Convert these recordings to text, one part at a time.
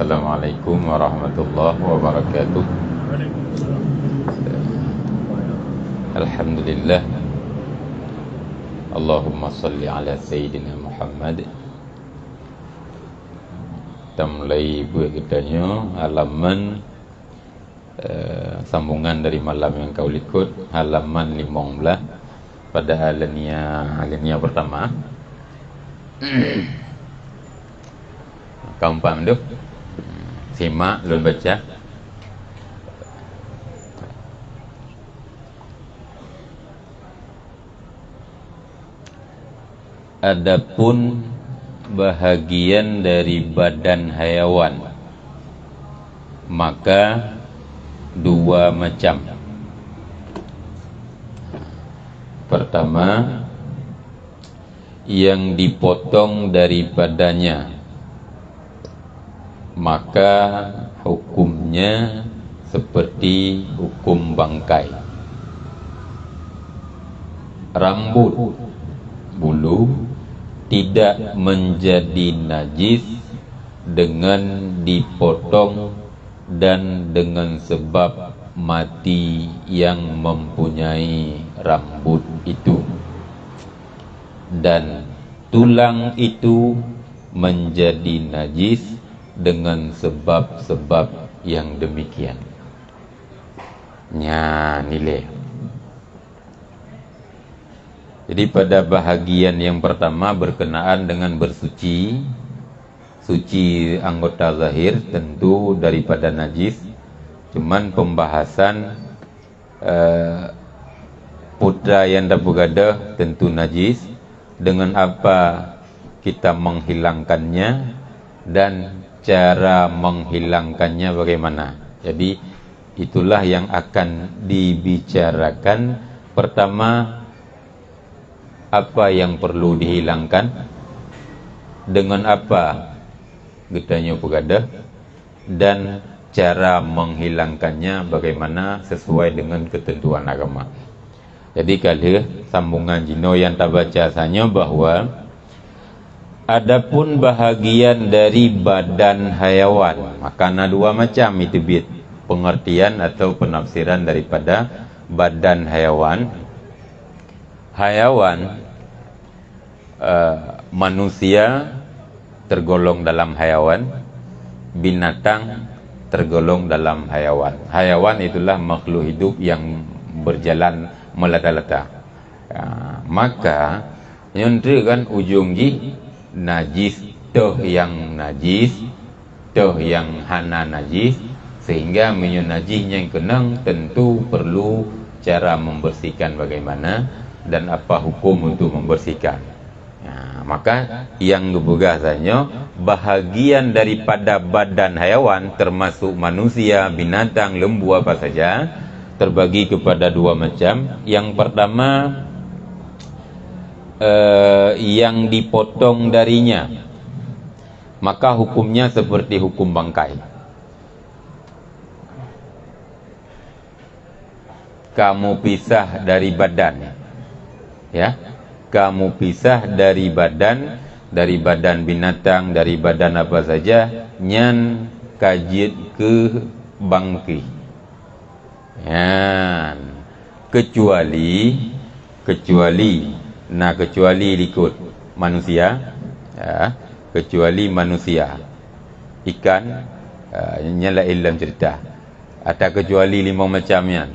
Assalamualaikum warahmatullahi wabarakatuh. Alhamdulillah. Allahumma salli ala Sayyidina Muhammad. Kita mulai buat kitanya halaman sambungan dari malam yang kau ikut, halaman 15 pada alinea pertama. Kau paham tu? Simak lalu baca. Adapun bahagian dari badan hayawan, maka dua macam. Pertama, yang dipotong daripadanya, maka hukumnya seperti hukum bangkai. Rambut, bulu tidak menjadi najis dengan dipotong dan dengan sebab mati yang mempunyai rambut itu, dan tulang itu menjadi najis dengan sebab-sebab yang demikian. Nilai. Jadi pada bahagian yang pertama berkenaan dengan bersuci, suci anggota zahir tentu daripada najis. Cuman pembahasan putra yang begadah tentu najis. Dengan apa kita menghilangkannya dan cara menghilangkannya bagaimana. Jadi itulah yang akan dibicarakan. Pertama, apa yang perlu dihilangkan, dengan apa getanya begadah, dan cara menghilangkannya bagaimana sesuai dengan ketentuan agama. Jadi kalau sambungan jino yang tak baca sanya bahwa adapun bahagian dari badan hayawan, maka ada dua macam itu pengertian atau penafsiran daripada badan hayawan. Hayawan, manusia tergolong dalam hayawan, binatang tergolong dalam hayawan. Hayawan itulah makhluk hidup yang berjalan melata-lata. Maka nyentri kan ujung ji najis, toh yang najis, toh yang hana najis, sehingga minyak najisnya yang kenang tentu perlu cara membersihkan bagaimana dan apa hukum untuk membersihkan. Maka yang kebugasannya bahagian daripada badan hayawan termasuk manusia, binatang, lembu apa saja terbagi kepada dua macam. Yang pertama, yang dipotong darinya, maka hukumnya seperti hukum bangkai. Kamu pisah dari badan, ya, kamu pisah dari badan binatang, dari badan apa saja, nyan kajit ke bangki. Kecuali ikut manusia, ya, kecuali manusia, ikan, nyala ilam cerita, atau kecuali 5 macamnya.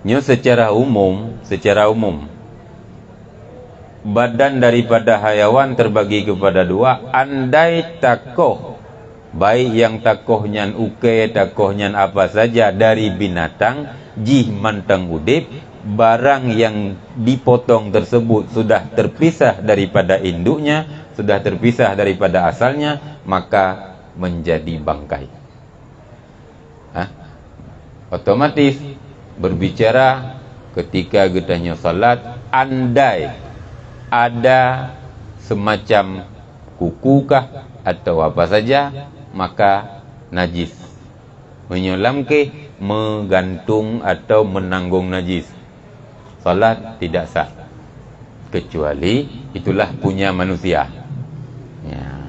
Nyo secara umum badan daripada hayawan terbagi kepada dua. Andai takoh, baik yang takohnya uke, takohnya apa saja dari binatang, jih mantang udip, barang yang dipotong tersebut sudah terpisah daripada induknya, sudah terpisah daripada asalnya, maka menjadi bangkai. Otomatis berbicara ketika getahnya salat, andai ada semacam kukukah atau apa saja, maka najis. Menyelam ke, menggantung atau menanggung najis, salat tidak sah. Kecuali itulah punya manusia. Ya.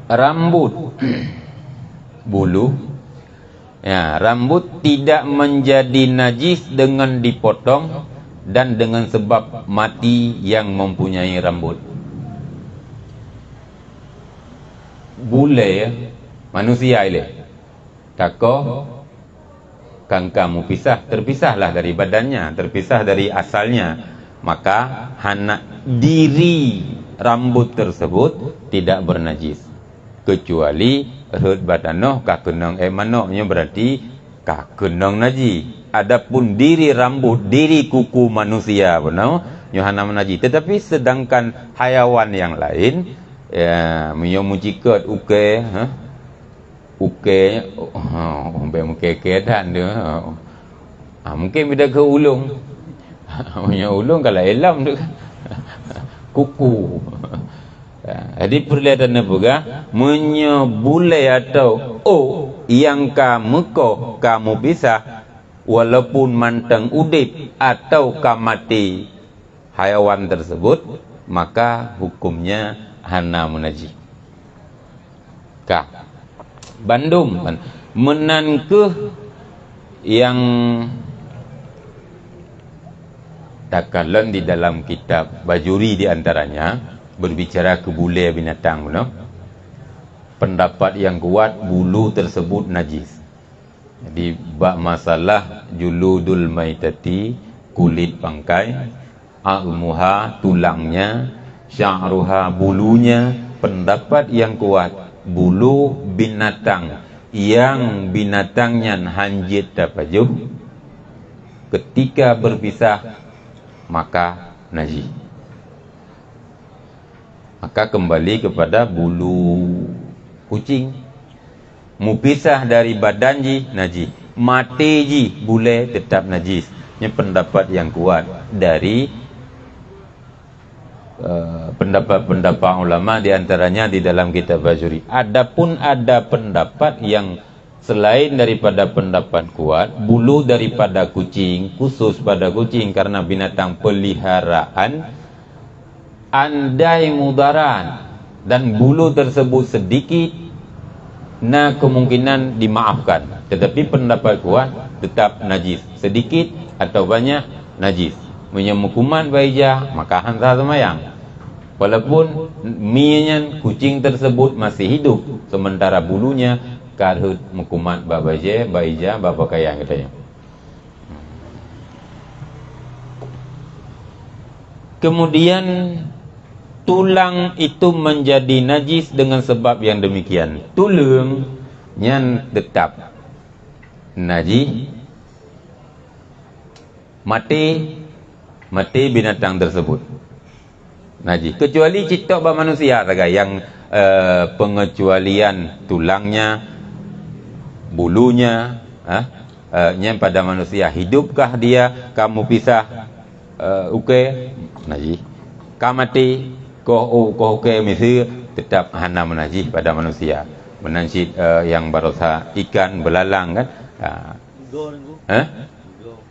rambut, bulu, ya, rambut tidak menjadi najis dengan dipotong dan dengan sebab mati yang mempunyai rambut. Bule manusia ini tako kan kamu terpisahlah dari badannya, terpisah dari asalnya, maka hana diri rambut tersebut tidak bernajis kecuali rut badanoh kakenong manoknya berarti kakenong najis. Adapun diri rambut, diri kuku manusia benar yohana menajis. Tetapi sedangkan hayawan yang lain ya mucikat uke mungkin kedan dia mungkin beda ke ulung punya ulung kalau elam tu kuku. Jadi perlihatkan apa menyebulai atau yang kamu pisah walaupun mantang udip atau kamati hayawan tersebut, maka hukumnya hana menajis. Bandung menangkeh yang takalan di dalam kitab Bajuri di antaranya berbicara ke bule binatang, benar? Pendapat yang kuat bulu tersebut najis. Jadi bab masalah juludul maitati, kulit bangkai, almuha tulangnya, sya'ruha bulunya, pendapat yang kuat bulu binatang yang binatangnya hanjit tapajuh ketika berpisah maka najis. Maka kembali kepada bulu kucing mupisah dari badan najis, mati boleh tetap najis. Ini pendapat yang kuat dari pendapat ulama, di antaranya di dalam kitab Bajuri. Adapun ada pendapat yang selain daripada pendapat kuat, bulu daripada kucing, khusus pada kucing karena binatang peliharaan, andai mudarat dan bulu tersebut sedikit, nah kemungkinan dimaafkan. Tetapi pendapat kuat tetap najis, sedikit atau banyak najis. Menyemukuman baija maka hantar semayang. Walaupun mienya kucing tersebut masih hidup, sementara bulunya karhut mukumat babaje baija babakayang katanya. Kemudian tulang itu menjadi najis dengan sebab yang demikian. Tulangnya tetap najis, mati binatang tersebut najis, kecuali citok bah manusia saja yang pengecualian tulangnya, bulunya, yang pada manusia. Hidupkah dia, kamu pisah najis, kamati koh misi tetap hana menajis pada manusia. Menansit yang barosa ikan belalang kan,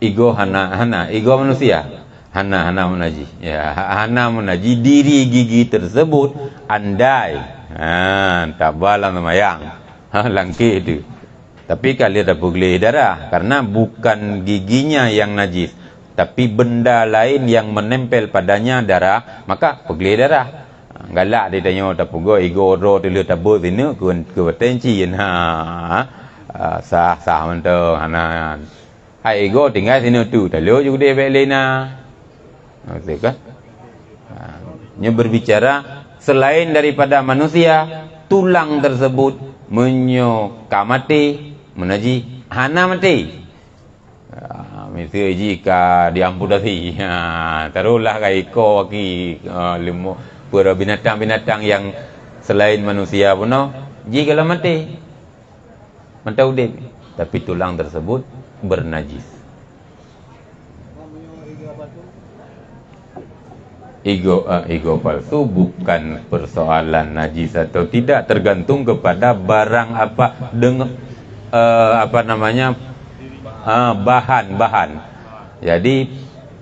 igo hana igo manusia hana menajis, ya, hana menajis diri gigi tersebut andai tabalan semayang langkih itu. Tapi kalau ada pegulih darah, karena bukan giginya yang najis tapi benda lain yang menempel padanya darah, maka pegulih darah. Galak dia tanya tak pugo igo ro tu tak bot ini ke potensi sah mentang hana hai ego tinggal sini tu lalu juga dia belena. Maksud kan? Nya berbicara selain daripada manusia, tulang tersebut menyokamati menaji hana mati. Misal jika diamputasi, taruhlah kai iko ki limo para binatang-binatang yang selain manusia pun jika lah mati mantau dek, tapi tulang tersebut bernajis. Ego palsu bukan persoalan najis atau tidak, tergantung kepada barang apa dengan bahan. Jadi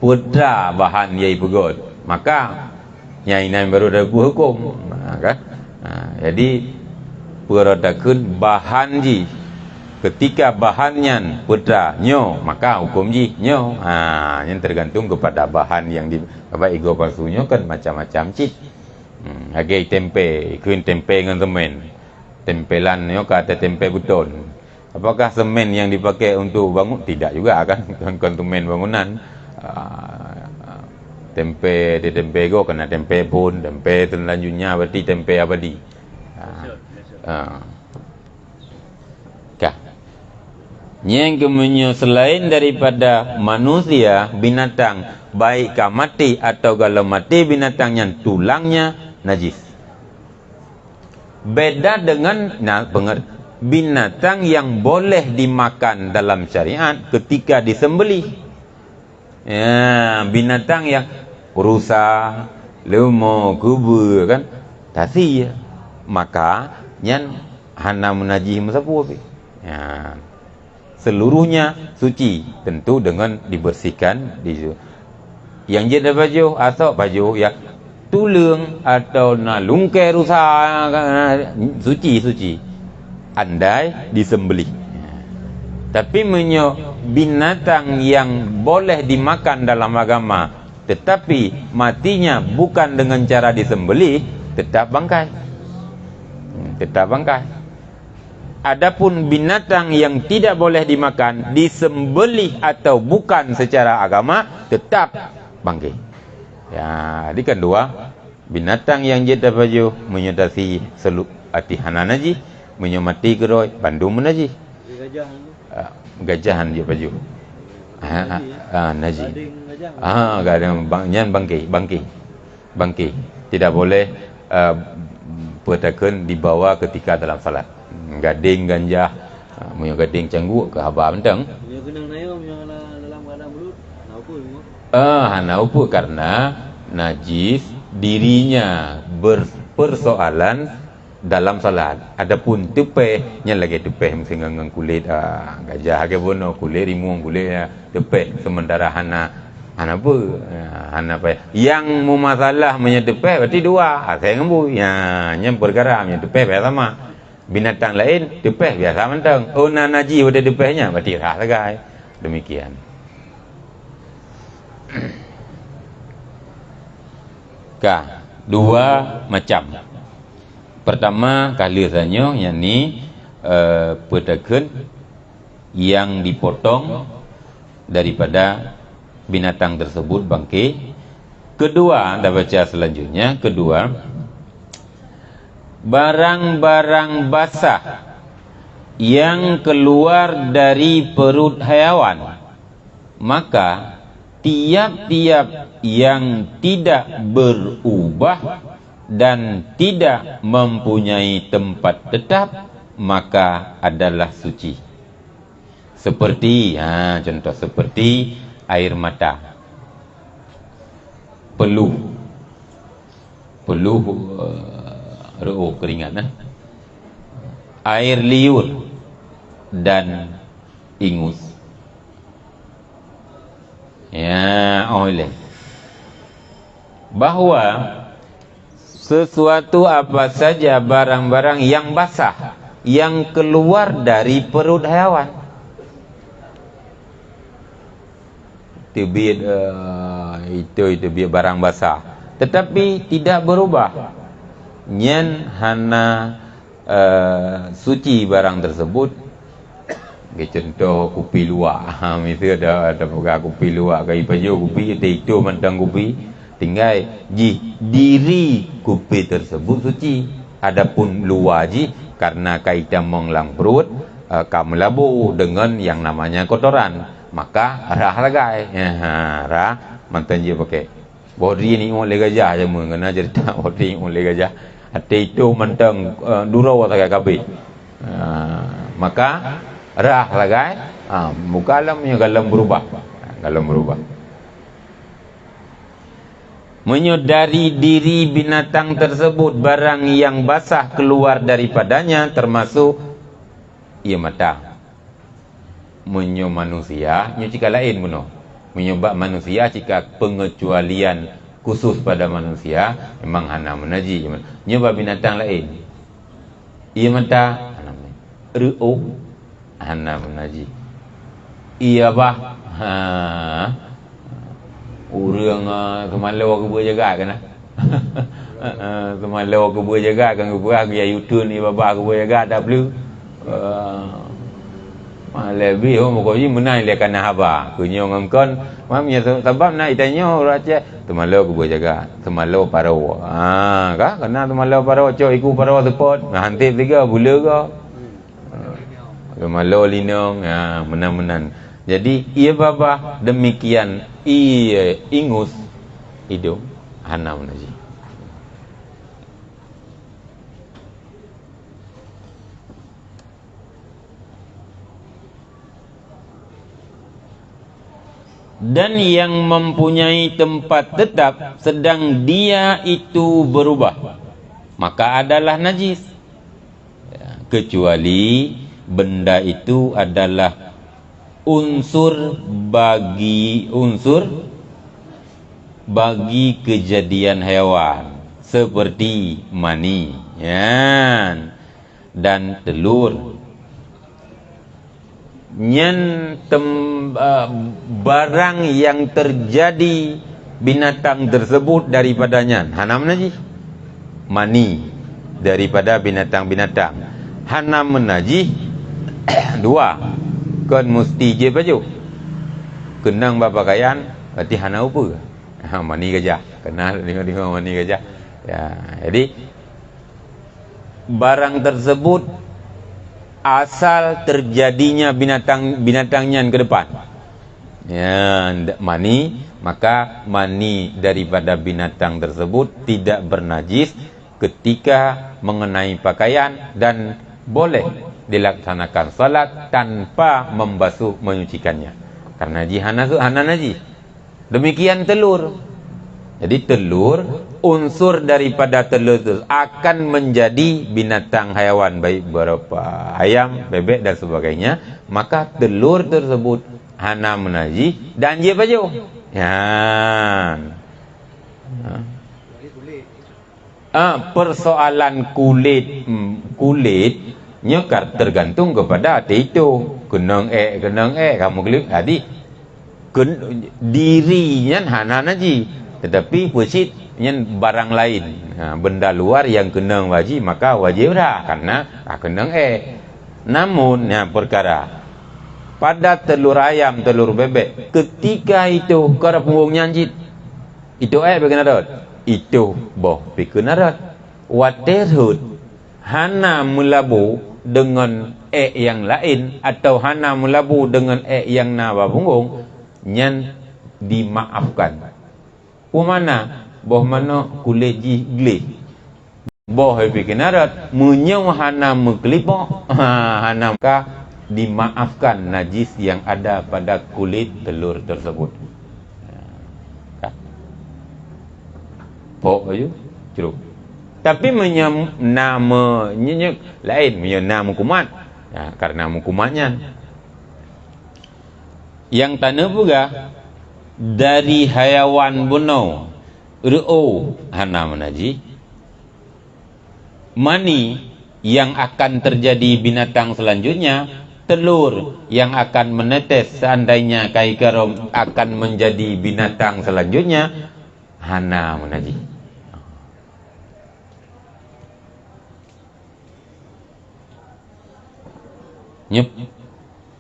putra bahan yai pegot, maka nyai baru ada hukum kan? Jadi peradakan bahan ji. Ketika bahannya peda nyo, maka hukum ji nyo. Yang tergantung kepada bahan yang di apa ego palsunya kan macam-macam cit. Hagai tempe, kun tempe dengan semen. Tempelan nyo kata tempe beton. Apakah semen yang dipakai untuk bangun? Tidak juga kan, konsumen bangunan. Tempe di tempe go kena tempe pun, tempe selanjutnya berarti tempe abadi. Yang kemudian selain daripada manusia, binatang baikkah mati atau kalau mati binatang yang tulangnya najis. Beda dengan binatang yang boleh dimakan dalam syariat ketika disembelih. Binatang yang rusa, lemah, kubur kan, tasi maka yang hana menajih musapu. Seluruhnya suci, tentu dengan dibersihkan. Yang jadi baju atau baju ya tulung atau nalungke rusa suci andai disembelih. Tapi binatang yang boleh dimakan dalam agama tetapi matinya bukan dengan cara disembelih, tetap bangkai. Adapun binatang yang tidak boleh dimakan, disembelih atau bukan secara agama, tetap bangkai. Jadi kan dua binatang yang jeda baju menyedasi seluk ati hanan aji, menyemati geroi Bandung menaji. Gajahan je baju. Naji. Gadang bangnya bangkai. Tidak boleh pertakan dibawa ketika dalam salat. Gading ganjah, punya gading cangguk ke haba mentang. Punya kenang nayo yang dalam keadaan belut, hana apa karena najis dirinya berpersoalan dalam salat. Adapun tepehnya lagi tepeh mesti ngang kulit gajah ke bono kulit rimung kulit tepeh sementara hana apa yang mu masalah menyetepeh berarti dua saya ngembu yang perkara menyetepeh sama. Binatang lain tepeh biasa mentang. Naji pada tepehnya berarti rah sagai. Demikian. Dua macam. Pertama kalirannya yakni pedagang yang dipotong daripada binatang tersebut bangkai. Kedua, anda baca selanjutnya. Kedua, barang-barang basah yang keluar dari perut haiwan, maka tiap-tiap yang tidak berubah dan tidak mempunyai tempat tetap maka adalah suci. Seperti contoh seperti air mata, peluh keringat, air liur dan ingus. Oleh bahwa sesuatu apa saja barang-barang yang basah yang keluar dari perut haiwan itu biar barang basah tetapi tidak berubah nyen hana suci barang tersebut. Contoh kopi luwak, misalnya ada pegang kopi luwak kai baju kopi itu mentang kopi tinggal diri kopi tersebut suci. Adapun luwak karena kaitan menglang perut kamu labu dengan yang namanya kotoran maka rah lagai rah mantan je pakai body ni oleh gajah je mengena cerita body oleh gajah hati itu mentang durau tak kabeh maka rah lagai muka alamnya galam berubah menyodari diri binatang tersebut barang yang basah keluar daripadanya termasuk ia mata menyo manusia nyo cika lain kuno menyebab manusia jika pengecualian khusus pada manusia memang hana menaji nyoba binatang lain Ia mata ru'u hana menajis. Ia bah urang kemalau ke buah jaga kan. Kemalau ke buah jaga kan ke buah dia YouTube ni baba ke buah jaga tak perlu. Lebih mo ko yi menai le kana haba kunyo ngangkon mamnya sebab nak itanyo raja temalau ku jaga temalau paro ka kena temalau paro cok iku paro support hantip tiga bula ka temalau linong menan-menan. Jadi ia baba demikian ia ingus hidung hana menajis. Dan yang mempunyai tempat tetap sedang dia itu berubah, maka adalah najis, kecuali benda itu adalah unsur bagi kejadian hewan seperti mani dan telur. Barang yang terjadi binatang tersebut daripadanya hana menajis. Mani daripada binatang-binatang hana menajis. Dua, kan mesti je baju kenang berpakaian berarti hana apa mani gajah kenal dengar mani gajah ya. Jadi barang tersebut asal terjadinya binatangnya ke depan ya, mani, maka mani daripada binatang tersebut tidak bernajis ketika mengenai pakaian dan boleh dilaksanakan salat tanpa membasuh menyucikannya karena hana najis. Demikian telur. Jadi telur, unsur daripada telur itu akan menjadi binatang haiwan, baik berupa ayam, bebek dan sebagainya, maka telur tersebut hana menajis dan dia baju. Persoalan kulit nyekar tergantung kepada hati itu. Kenang kamu klik tadi dirinya hana najis, tetapi pusit yang barang lain, benda luar yang kenang wajib, maka wajib dah karena kenang namun perkara pada telur ayam, telur bebek, ketika itu kara punggung nyanjit itu bagaimana itu boh pikenarat waterhut hana melabu dengan yang lain atau hana melabu dengan yang nawa punggung nyan dimaafkan. Mana boh mana kulit gli boh bikin arat menyau hana meklipo hana ka dimaafkan najis yang ada pada kulit telur tersebut. Pok ayo ceruk. Tapi nama nyenyek lain nama kumat karena mukumatnya yang tanah juga dari hayawan bunuh ru'u hana menajis. Mani yang akan terjadi binatang selanjutnya, telur yang akan menetes seandainya kai karom akan menjadi binatang selanjutnya hana menajis. Nyep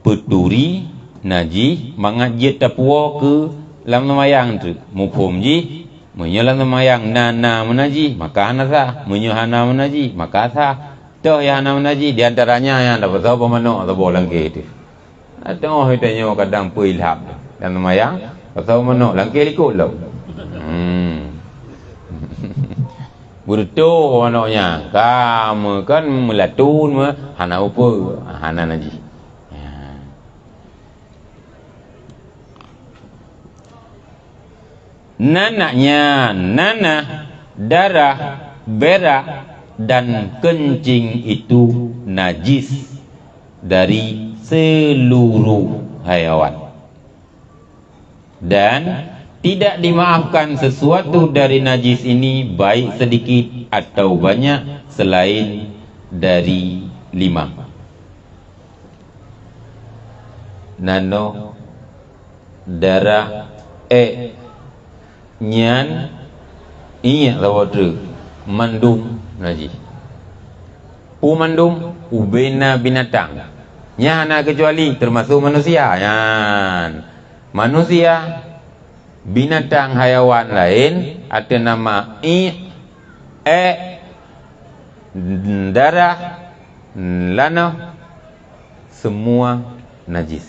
peturi najis mangajit tapua ke lam mayang tu mupum ji menyolam mayang nana menaji maka hana sah menyohana menaji maka sah toh ya hana menaji di antaranya yang dapat tahu pemano atau bolang ke itu ada hitanya kadang puilhab dan mayang atau mano langke likut lo Burto manoknya kamu kan melatun hana apa hana najis. Nanaknya nanah, darah, berak dan kencing itu najis dari seluruh hayawan. Dan tidak dimaafkan sesuatu dari najis ini baik sedikit atau banyak selain dari 5. Nano darah nyan iya lawatu mandum najis. Mandum ubena binatang. Nyana kecuali termasuk manusia. Yan. Manusia, binatang hayawan lain ada nama darah, lana, semua najis.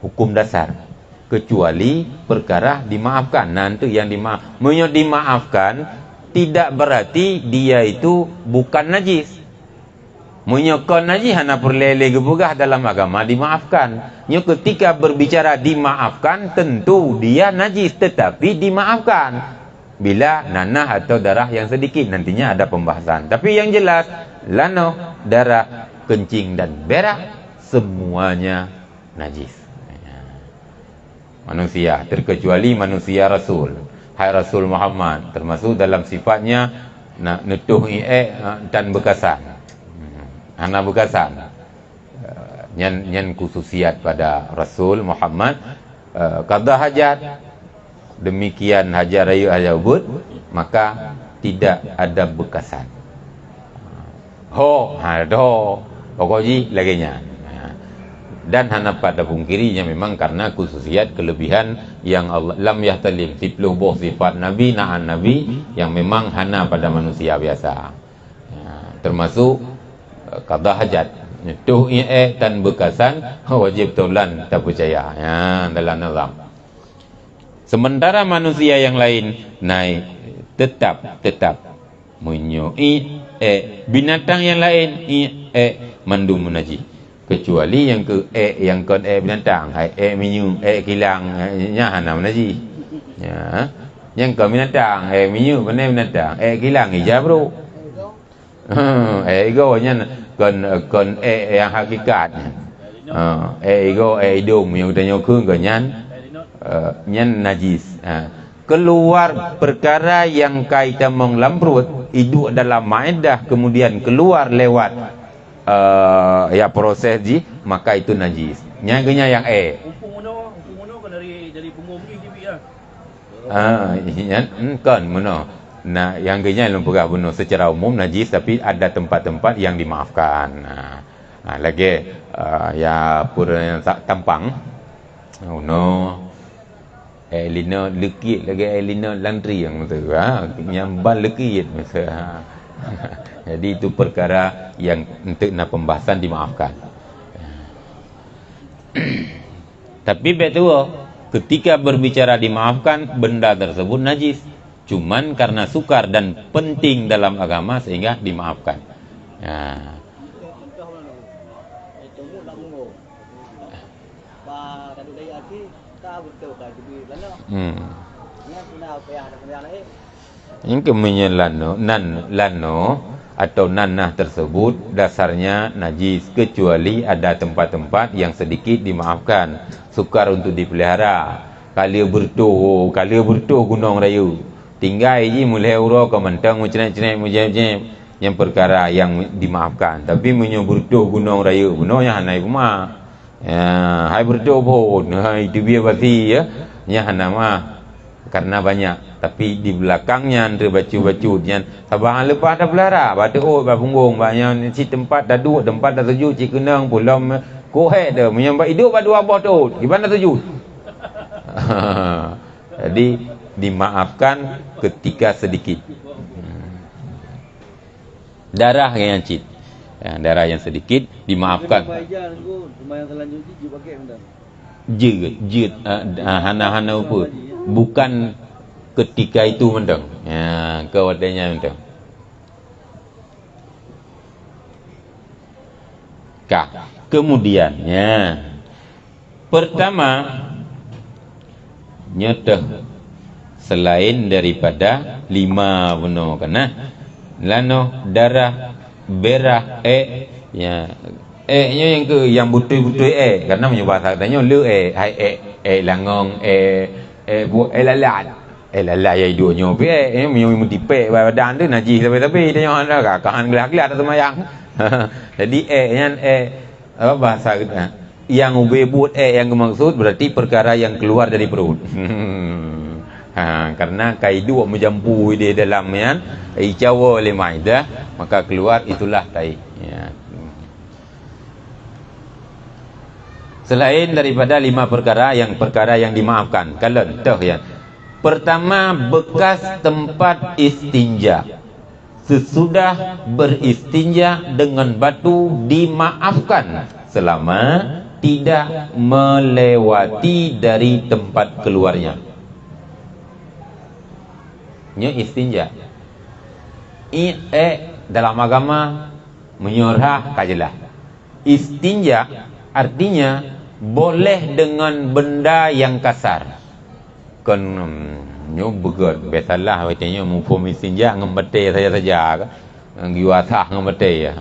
Hukum dasar. Kecuali perkara dimaafkan. Nanti yang dimaafkan tidak berarti dia itu bukan najis. Menyokon najis hana perlele gebugah dalam agama dimaafkan. Ketika berbicara dimaafkan tentu dia najis tetapi dimaafkan. Bila nanah atau darah yang sedikit nantinya ada pembahasan. Tapi yang jelas lano, darah, kencing dan berak semuanya najis. Manusia terkecuali manusia Rasul. Hai Rasul Muhammad termasuk dalam sifatnya nak netuh dan bekasan. Anak bekasan. Nyan khususiat pada Rasul Muhammad qada hajat. Demikian hajar raya ajabut maka tidak ada bekasan. Pokoknya laginya. Dan hana pada pungkirinya memang karena khususiat kelebihan yang Allah lam yahtalim 10 buah sifat Nabi na'an Nabi yang memang hana pada manusia biasa. Termasuk qada hajat. Tuh dan bekasan wajib taulan tak percaya. Dalam nazam. Sementara manusia yang lain naik tetap binatang yang lain mandum najis. Kecuali yang yang binatang minyu kilang nya hana najis. Ya. Yang binatang minyu mana binatang kilang hijab bro. Ego nya kon yang hakikat. Ego hidung yang tanya khung ke nyan najis. Keluar perkara yang kaitan menglamprut hidup dalam maedah kemudian keluar lewat ya proses maka itu najis. Nyaganya yang Umpung kan dari punggung ni TV lah. Kan mana. Nah, yang genya lumpurah bunuh secara umum najis tapi ada tempat-tempat yang dimaafkan. Lagi ya pura yang tampang. Elina lekit lagi Elina laundry yang tu nyamban lekit masa. Jadi itu perkara yang untuk nak pembahasan dimaafkan. Tapi betul ketika berbicara dimaafkan benda tersebut najis. Cuman karena sukar dan penting dalam agama sehingga dimaafkan. Yang kemudian lano atau nanah tersebut dasarnya najis kecuali ada tempat-tempat yang sedikit dimaafkan, sukar untuk dipelihara. Kali bertuh gunung rayu, tinggal je mulai uro ke mentang cenek yang perkara yang dimaafkan. Tapi menyebertuh gunung rayu gunungnya hanai rumah. Hai bertuh pun itu biar pasti ya nya hana mah karena banyak. Tapi di belakangnya antara bacu-bacu yang sabahan lepas dah belara batu punggung banyak si tempat dah duduk tempat dah sejuk cik kenang pulang kohek dah menyambat hidup pada abah tu gimana sejuk. Jadi dimaafkan ketika sedikit. Darah yang cit, darah yang sedikit dimaafkan. Jut hana apa bukan ketika itu mendang kewadanya mendang kemudiannya pertama nyeteh selain daripada 5 benar kana lano darah berah nya yang ke yang betul-betul karena menyebab katanya lu hai langong bu lalat Lala ya hidupnya menyo mutipek badan tu najis tapi tengok anda kakan gelak-gelak atau mayang. Jadi yang apa bahasa kita? Yang ubebut yang maksud berarti perkara yang keluar dari perut. Karena kaidu menjampu di dalam yang icawa oleh maidah, maka keluar itulah tai. Ya. Selain daripada 5 perkara yang dimaafkan. Kalau tahu ya. Pertama, bekas tempat istinja. Sesudah beristinja dengan batu dimaafkan selama tidak melewati dari tempat keluarnya. Nya istinja. Dalam agama menyorah kajelah. Istinja artinya boleh dengan benda yang kasar. Kan nyo begot biasalah katanya mufum istinja ngembete saja giwasah ngembete ya.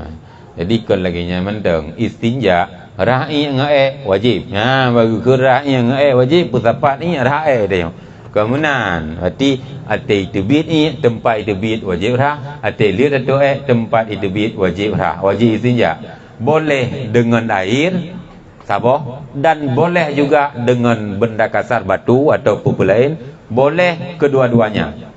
Jadi kan lagi nyaman deng istinja ra'i ngae wajib. Bagi ke ra'i ngae wajib pusapat ni ra'i dia. Kemudian berarti ate tebit ni tempat tebit wajib rah, ate lihat atau tempat tebit wajib rah. Wajib istinja. Boleh dengan air sabah dan boleh juga dengan benda kasar batu atau apa lain, boleh kedua-duanya.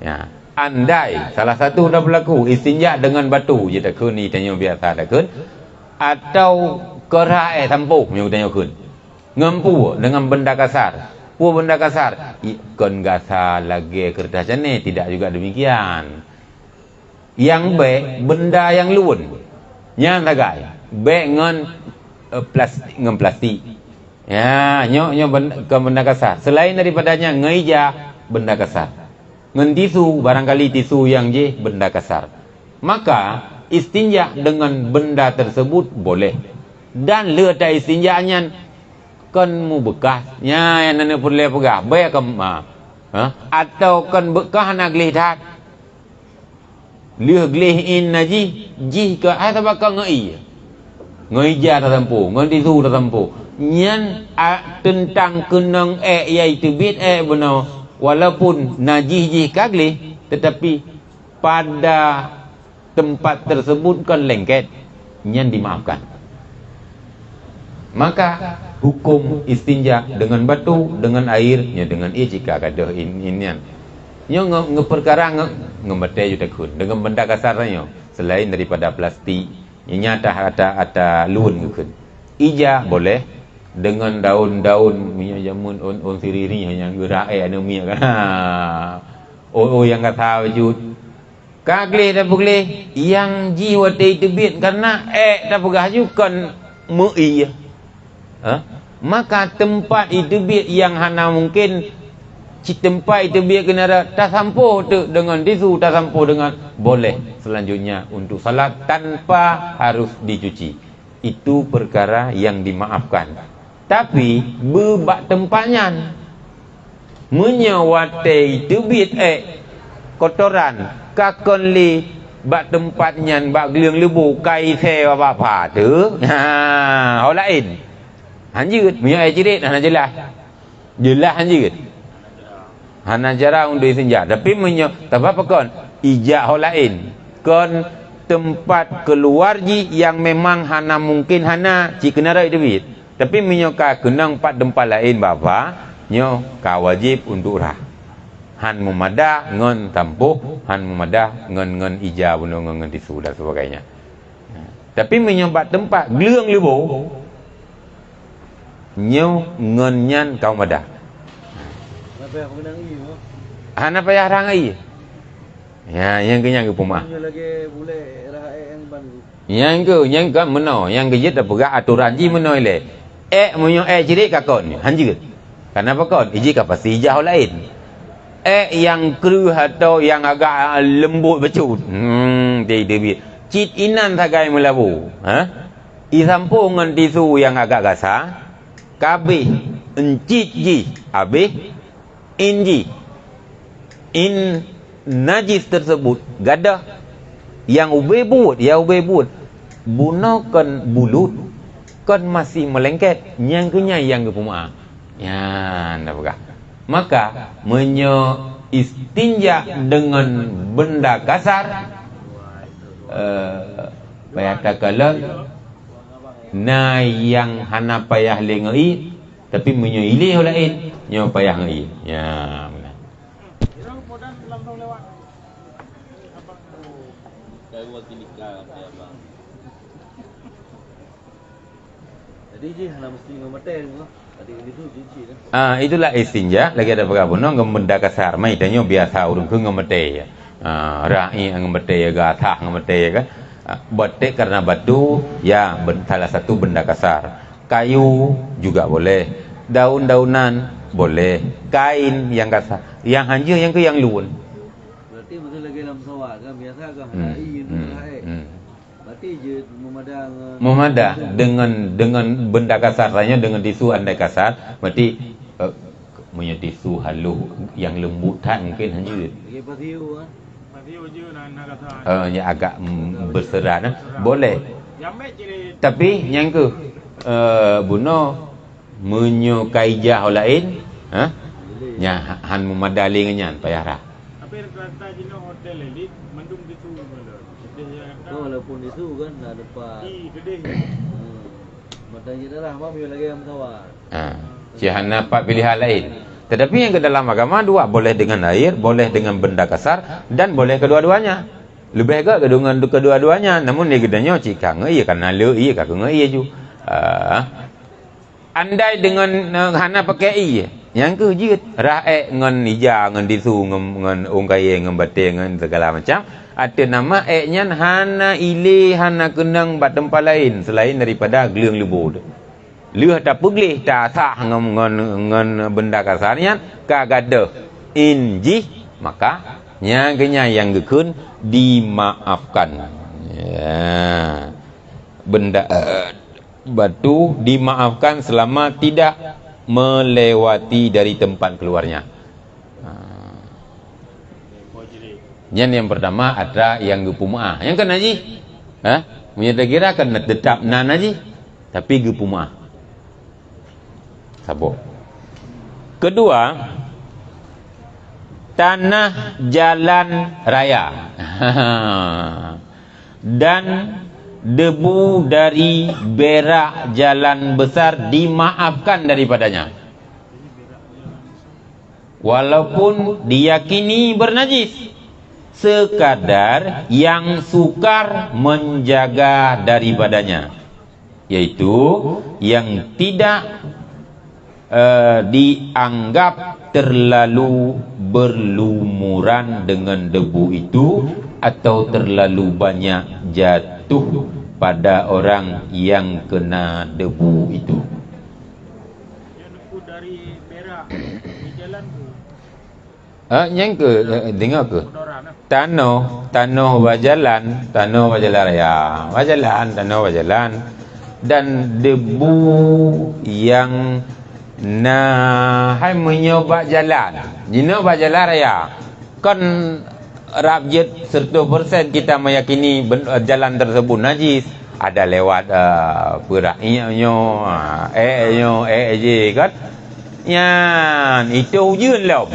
Ya, andai salah satu dah berlaku istinja dengan batu je tak kun ni tanya biasa tak kun atau kerai tampuh yang tanya kun ngempu dengan benda kasar. Benda kasar kon gasar lagi kertas ni tidak juga demikian. Yang baik benda yang luun yang tagai baik ngan plastik ya nyo benda kasar selain daripadanya ngeija benda kasar ngen tisu barangkali tisu yang je benda kasar maka istinja dengan benda tersebut boleh dan letak istinjanya kan mu bekasnya yang nana boleh pegah baik atau kan bekah nak lihat lihat in naji jih ke atau bakal ngei ngeja tertempu, ngetisu tertempu. Nyan tentang kenang iaitu bid benar. Walaupun najih kagli, tetapi pada tempat tersebut kan lengket, nyan dimaafkan. Maka hukum istinja dengan batu, dengan air, ya dengan jika kada inian. Nyo ngeperkara ngemete juta kun dengan benda kasarnya selain daripada plastik. Inya ada lun gitu. Ija boleh dengan daun-daun minyak jamun on siriri yang gerai anu minyak kan. Yang kata wujud. Kagle dah boleh yang jiwa tebit karena dah pegajukan mui. Maka tempat tebit yang hana mungkin tempat tebit kena tak sampo dengan tisu tak sampo dengan boleh selanjutnya untuk salat tanpa harus dicuci. Itu perkara yang dimaafkan. Tapi bebak tempatnya menyawate tebit kotoran kakonli bak tempatnya bak geliang lebu kai se apa tu hal lain hanjut punya jerit jelas hanjut hana jarang untuk istinja tapi tak apa kon ijak hal lain kon tempat keluar ji yang memang hana mungkin hana jika nara debit tapi menyoka kenang pat tempat lain bapa nyo ka wajib untuk rah han mumada ngon tampuh han mumada ngon ija buno ngon tisu dan sebagainya. Tapi menyobat tempat gleung lebo nyo ngon nyan kau mada hana payah rangai ya yang kenyang ke pumah yang ke meno yang ke jet pegak aturan ji meno le munyo jirik kakon hanjut kenapa kon iji ka pasti jauh lain yang kru atau yang agak lembut becut dia cit inan sagai melabu isampu ngan tisu yang agak gasar kabeh encit ji habis in najis tersebut gadah yang ube buat bunakan bulut kan masih melengket yang kenya yang ke puma ya ndak pegah Maka istinja dengan benda kasar payah takala na yang hana payah lengei tapi ilih lain nyo payah ngei ya benar. Jadi je hana mesti ngometen ko. Tadi itu je dah. Itulah istinja lagi ada berapa benda kasar mai tanyo biasa urang ke ngemete ya. Rai ngemete ga thah ngemete kan. Batik karena batu ya salah satu benda kasar. Kayu juga boleh. Daun-daunan boleh. Kain yang kasar. Yang hanja yang ke yang luun. Berarti betul lagi dalam sawah kan biasa kan hai berarti je memadah dengan benda kasar tanya dengan tisu andai kasar berarti punya tisu halus yang lembutan mungkin hanya lagi patiu kan ya agak berserat boleh tapi yang ke buno menyukai jah lain nya han memadali ngan payah rah tapi rata jino hotel elit mendung tisu walaupun itu kan dah dapat gede matanya dah mah lagi yang sawah Sihan dapat pilihan lain. Tetapi yang ke dalam agama dua, boleh dengan air, boleh dengan benda kasar, dan boleh kedua-duanya. Lebih ke dengan kedua-duanya. Namun dia gedanya jika ngai karena le iya kak ngai ju. Andai dengan hana pakai iya, yang ke jit rae ngan ija ngan disu ngan ungkai ngan bate ngan segala macam. Ada nama nya hana ile hana kenang bat tempat lain selain daripada gelang lebu. Leuh tak peglih tak sah ngan benda kasarnya kagada inji maka nyaganya yang gekun dimaafkan ya. Benda batu dimaafkan selama tidak melewati dari tempat keluarnya. Yang pertama ada yang gepumah yang kan haji punya kira kan tetap nan haji tapi gepumah sabuk. Kedua, tanah jalan raya dan debu dari berak jalan besar dimaafkan daripadanya walaupun diyakini bernajis sekadar yang sukar menjaga daripadanya, yaitu yang tidak dianggap terlalu berlumuran dengan debu itu atau terlalu banyak jatuh pada orang yang kena debu itu. Yang debu dari berak di jalan tu. Yang ke dengar ke? Tanah wajalan raya. Tanah wajalan dan debu yang hai menyoba jalan jina jalan raya kan rabjet 100% kita meyakini jalan tersebut najis ada lewat beraknya je kan yan itu ujun lom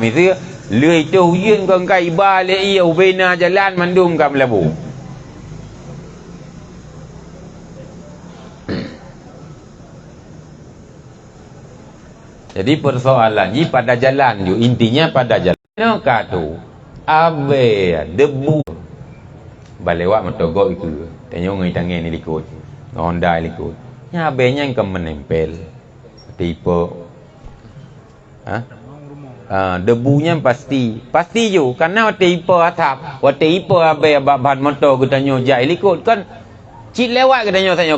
mesti le itu ujun kan kai balik ia ubena jalan mandung kam labu. Jadi persoalannya pada jalan ju, intinya pada jalan. Nak tu, abe debu, balewak metogok itu, tanya ngai tangan ni likut, Honda likut. Nya abe nya yang menempel, tipe, debunya pasti ju, karena tipe atap, tipe abe bahan motor kita nyo jai likut kan, cik lewat kita nyo tanya.